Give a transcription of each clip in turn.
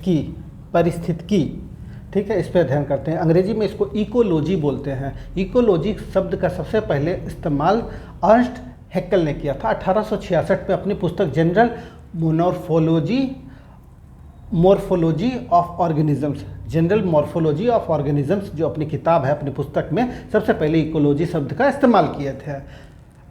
की पारिस्थितिकी, ठीक है, इस पर अध्ययन करते हैं। अंग्रेजी में इसको इकोलॉजी बोलते हैं। इकोलॉजी शब्द का सबसे पहले इस्तेमाल अर्नस्ट हैक्कल ने किया था 1866 में अपनी पुस्तक general morphology of organisms. General morphology of organisms जो अपनी किताब है, अपनी पुस्तक में सबसे पहले इकोलॉजी शब्द का इस्तेमाल किए थे।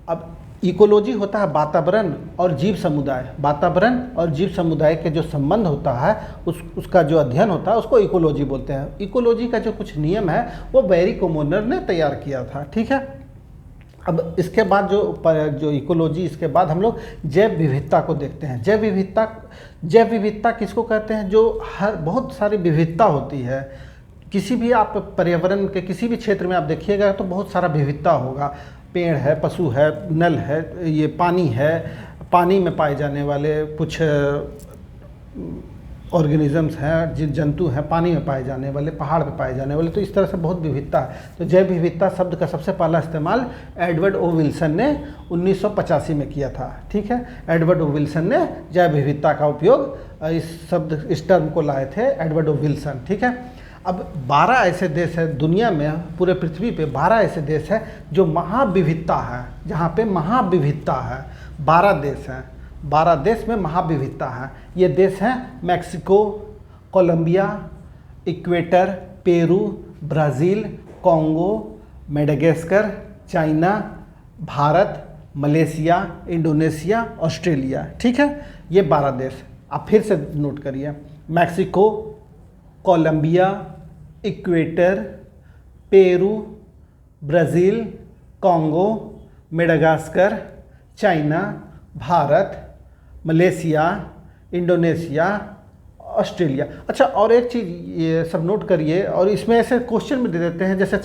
अब इकोलॉजी होता है वातावरण और जीव समुदाय, वातावरण और जीव समुदाय के जो संबंध होता है उसका जो अध्ययन होता है उसको इकोलॉजी बोलते हैं। इकोलॉजी का जो कुछ नियम है वो बैरी कोमोनर ने तैयार किया था, ठीक है। अब इसके बाद जो इकोलॉजी, इसके बाद हम लोग जैव विविधता को देखते हैं। जैव विविधता किसको कहते हैं? जो हर बहुत सारी विविधता होती है। किसी भी आप पर्यावरण के किसी भी क्षेत्र में आप देखिएगा तो बहुत सारा विविधता होगा। पेड़ है, पशु है, नल है, ये पानी है, पानी में पाए जाने वाले कुछ ऑर्गेनिजम्स हैं, जीव जंतु हैं पानी में पाए जाने वाले, पहाड़ पे पाए जाने वाले, तो इस तरह से बहुत विविधता है। तो जैव विविधता शब्द का सबसे पहला इस्तेमाल एडवर्ड ओ विल्सन ने 1985 में किया था, ठीक है। एडवर्ड ओ विल्सन ने जैव विविधता का उपयोग इस टर्म को लाए थे एडवर्ड ओ विल्सन, ठीक है। अब 12 ऐसे देश है दुनिया में, पूरे पृथ्वी पे 12 ऐसे देश है जो महाविविधता है, जहाँ पे महाविविधता है। 12 देश हैं, 12 देश में महाविविधता है। ये देश हैं Mexico, Colombia, Ecuador, Peru, Brazil, Congo, Madagascar, China, Bharat, Malaysia, Indonesia, Australia, ठीक है। ये 12 देश आप फिर से नोट करिए। Mexico, Colombia, Ecuador, Peru, Brazil, Congo, Madagascar, China, Bharat, Malaysia, Indonesia, Australia. अच्छा, और एक चीज़ ये सब नोट करिए, और इसमें ऐसे क्वेश्चन में दे देते हैं जैसे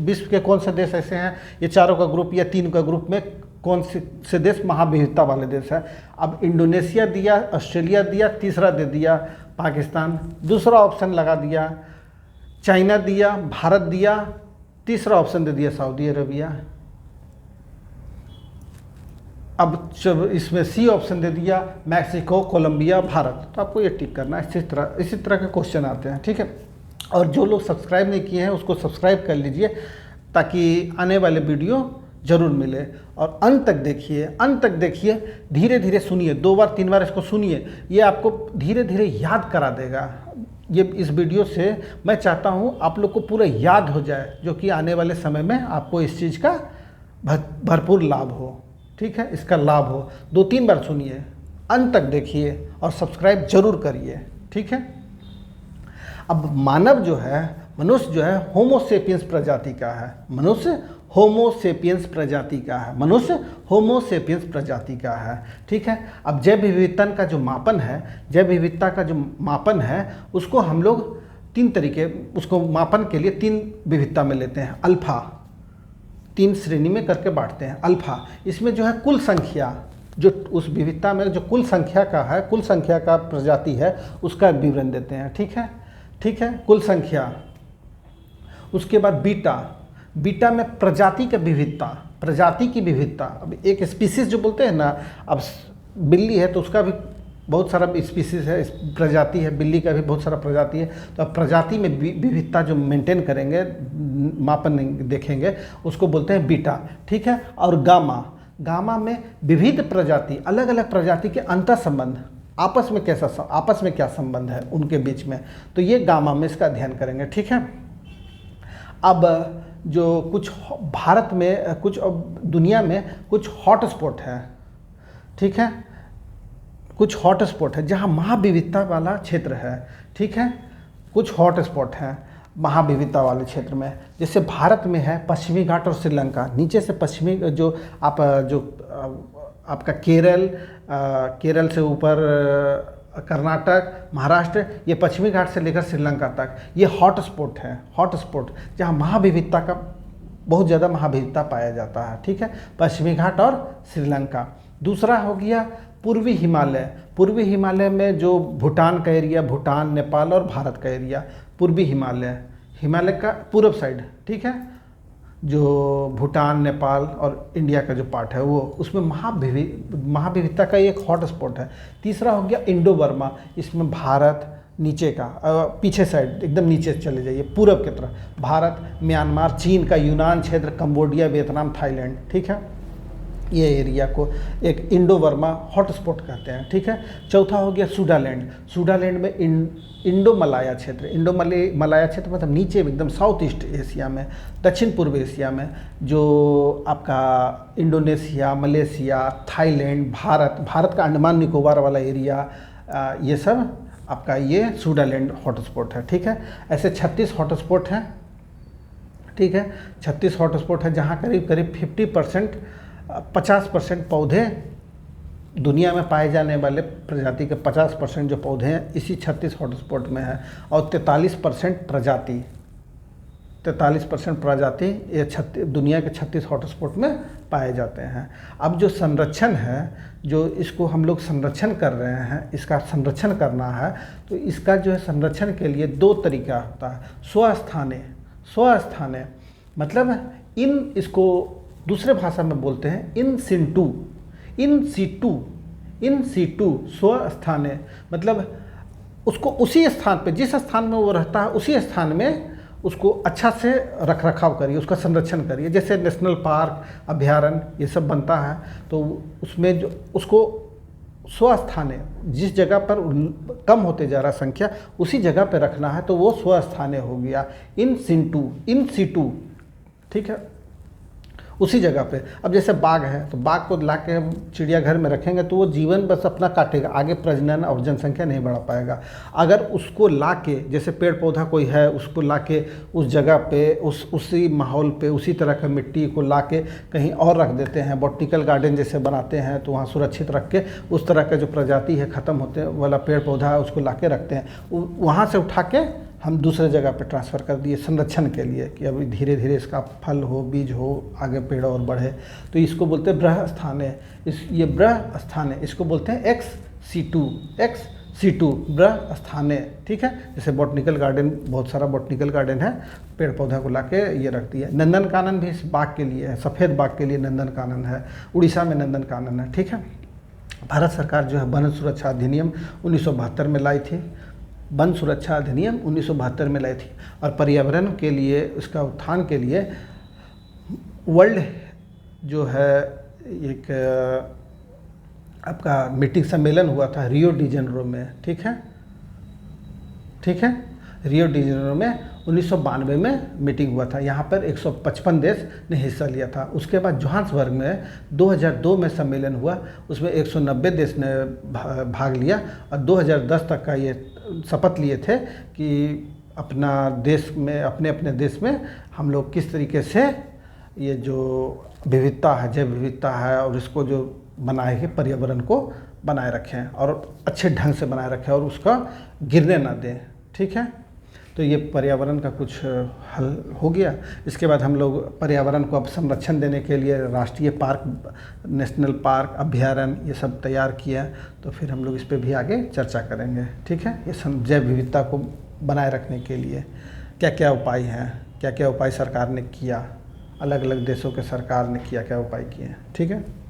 विश्व के कौन से देश ऐसे हैं, ये चारों का ग्रुप या 3 का ग्रुप में कौन से देश महाविविधता वाले देश है। अब इंडोनेशिया दिया, ऑस्ट्रेलिया दिया, तीसरा दे दिया पाकिस्तान, दूसरा ऑप्शन लगा दिया चाइना दिया, भारत दिया, तीसरा ऑप्शन दे दिया सऊदी अरबिया। अब जब इसमें सी ऑप्शन दे दिया मैक्सिको, कोलंबिया, भारत, तो आपको ये टिक करना है। इसी तरह के क्वेश्चन आते हैं, ठीक है। और जो लोग सब्सक्राइब नहीं किए हैं उसको सब्सक्राइब कर लीजिए ताकि आने वाले वीडियो ज़रूर मिले। और अंत तक देखिए, धीरे धीरे सुनिए, 2 बार 3 बार इसको सुनिए, ये आपको धीरे धीरे याद करा देगा। ये इस वीडियो से मैं चाहता हूँ आप लोग को पूरा याद हो जाए, जो कि आने वाले समय में आपको इस चीज़ का भरपूर लाभ हो, ठीक है, इसका लाभ हो। 2-3 बार सुनिए, अंत तक देखिए और सब्सक्राइब जरूर करिए, ठीक है। अब मानव जो है, मनुष्य जो है होमो सेपियंस प्रजाति का है। मनुष्य होमो सेपियंस प्रजाति का है, मनुष्य होमो सेपियंस प्रजाति का है, ठीक है। अब जैव विविधता का जो मापन है, जैव विविधता का जो मापन है उसको हम लोग 3 तरीके, उसको मापन के लिए 3 विविधता में लेते हैं। अल्फ़ा, 3 श्रेणी में करके बांटते हैं। अल्फ़ा, इसमें जो है कुल संख्या, जो उस विविधता में जो कुल संख्या का है, कुल संख्या का प्रजाति है, उसका विवरण देते हैं, ठीक है, ठीक है, कुल संख्या। उसके बाद बीटा में प्रजाति की विविधता। अब एक स्पीसीज जो बोलते हैं ना, अब बिल्ली है तो उसका भी बहुत सारा स्पीसीज है, प्रजाति है, बिल्ली का भी बहुत सारा प्रजाति है। तो अब प्रजाति में विविधता जो मेंटेन करेंगे, मापन देखेंगे, उसको बोलते हैं बीटा, ठीक है। और गामा में विविध प्रजाति, अलग अलग प्रजाति के अंतर संबंध, आपस में क्या संबंध है उनके बीच में, तो ये गामा में इसका अध्ययन करेंगे, ठीक है। अब जो कुछ भारत में, कुछ दुनिया में कुछ हॉटस्पॉट है, ठीक है, कुछ हॉटस्पॉट है जहाँ महाविविधता वाला क्षेत्र है, ठीक है। कुछ हॉटस्पॉट हैं महाविविधता वाले क्षेत्र में, जैसे भारत में है पश्चिमी घाट और श्रीलंका। नीचे से पश्चिमी जो आपका केरल से ऊपर कर्नाटक, महाराष्ट्र, ये पश्चिमी घाट से लेकर श्रीलंका तक, ये हॉटस्पॉट है, हॉटस्पॉट जहाँ महाविविधता का बहुत ज़्यादा महाविविधता पाया जाता है, ठीक है, पश्चिमी घाट और श्रीलंका। दूसरा हो गया पूर्वी हिमालय में जो भूटान का एरिया, भूटान, नेपाल और भारत का एरिया, पूर्वी हिमालय का पूर्व साइड, ठीक है, जो भूटान, नेपाल और इंडिया का जो पार्ट है वो, उसमें महाविविधता का एक हॉट स्पॉट है। तीसरा हो गया इंडो बर्मा, इसमें भारत नीचे का पीछे साइड एकदम नीचे चले जाइए पूरब की तरफ, भारत, म्यांमार, चीन का यूनान क्षेत्र, कंबोडिया, वियतनाम, थाईलैंड, ठीक है। ये एरिया को एक इंडो बर्मा हॉट स्पॉट कहते हैं, ठीक है। चौथा हो गया सूडालैंड। सूडालैंड में इंडो मलाया क्षेत्र, मलाया क्षेत्र मतलब नीचे एकदम साउथ ईस्ट एशिया में, दक्षिण पूर्व एशिया में, जो आपका इंडोनेशिया, मलेशिया, थाईलैंड, भारत का अंडमान निकोबार वाला एरिया, ये सब आपका ये सूडालैंड हॉटस्पॉट है, ठीक है। ऐसे 36 हॉटस्पॉट हैं, ठीक है। 36 हॉटस्पॉट है जहाँ करीब करीब 50% पौधे, दुनिया में पाए जाने वाले प्रजाति के 50% जो पौधे हैं इसी 36 हॉटस्पॉट में है, और 43% प्रजाति ये दुनिया के 36 हॉटस्पॉट में पाए जाते हैं। अब जो संरक्षण है, जो इसको हम लोग संरक्षण कर रहे हैं, इसका संरक्षण करना है, तो इसका जो है संरक्षण के लिए 2 तरीका होता है। स्वस्थाने मतलब इसको दूसरे भाषा में बोलते हैं इन सीटू स्वस्थाने, मतलब उसको उसी स्थान पे, जिस स्थान में वो रहता है उसी स्थान में उसको अच्छा से रख रखाव करिए, उसका संरक्षण करिए। जैसे नेशनल पार्क, अभ्यारण्य ये सब बनता है, तो उसमें जो उसको स्वस्थाने, जिस जगह पर कम होते जा रहा संख्या उसी जगह पे रखना है, तो वो स्वस्थाने हो गया। इन सीटू, ठीक है, उसी जगह पे। अब जैसे बाघ है, तो बाघ को ला के हम चिड़ियाघर में रखेंगे तो वो जीवन बस अपना काटेगा, आगे प्रजनन और जनसंख्या नहीं बढ़ा पाएगा। अगर उसको ला के, जैसे पेड़ पौधा कोई है, उसको ला के उस जगह पे, उसी माहौल पे, उसी तरह का मिट्टी को ला के कहीं और रख देते हैं, बॉटनिकल गार्डन जैसे बनाते हैं, तो वहाँ सुरक्षित रख के उस तरह का जो प्रजाति है ख़त्म होते वाला पेड़ पौधा है उसको ला के रखते हैं, वहाँ से उठा के हम दूसरे जगह पे ट्रांसफ़र कर दिए संरक्षण के लिए, कि अभी धीरे धीरे इसका फल हो, बीज हो, आगे पेड़ और बढ़े। तो इसको बोलते हैं ब्रहस्थाने। ये ब्रहस्थाने, इसको बोलते हैं एक्स सीटू ब्रहस्थाने, ठीक है। जैसे बॉटनिकल गार्डन, बहुत सारा बॉटनिकल गार्डन है, पेड़ पौधा को लाके ये रख दिया। नंदनकानन भी इस बाघ के लिए है, सफ़ेद बाघ के लिए नंदनकानन है, उड़ीसा में नंदनकानन है, ठीक है। भारत सरकार जो है वन सुरक्षा अधिनियम 1972 में लाई थी, वन सुरक्षा अधिनियम 1972 में लाई थी, और पर्यावरण के लिए, उसका उत्थान के लिए वर्ल्ड जो है एक आपका मीटिंग सम्मेलन हुआ था रियो डी जेनेरो में, ठीक है, रियो डी जेनेरो में 1992 में मीटिंग हुआ था। यहाँ पर 155 देश ने हिस्सा लिया था। उसके बाद जोहान्सबर्ग में 2002 में सम्मेलन हुआ, उसमें 190 देश ने भाग लिया, और 2010 तक का ये शपथ लिए थे कि अपना देश में, अपने अपने देश में हम लोग किस तरीके से ये जो विविधता है, जैव विविधता है, और इसको जो बनाए के पर्यावरण को बनाए रखें और अच्छे ढंग से बनाए रखें और उसका गिरने ना दें, ठीक है। तो ये पर्यावरण का कुछ हल हो गया। इसके बाद हम लोग पर्यावरण को अब संरक्षण देने के लिए राष्ट्रीय पार्क, नेशनल पार्क, अभ्यारण्य ये सब तैयार किया, तो फिर हम लोग इस पे भी आगे चर्चा करेंगे, ठीक है। ये जैव विविधता को बनाए रखने के लिए क्या क्या उपाय हैं, क्या क्या उपाय सरकार ने किया, अलग अलग देशों के सरकार ने क्या क्या उपाय किए हैं, ठीक है।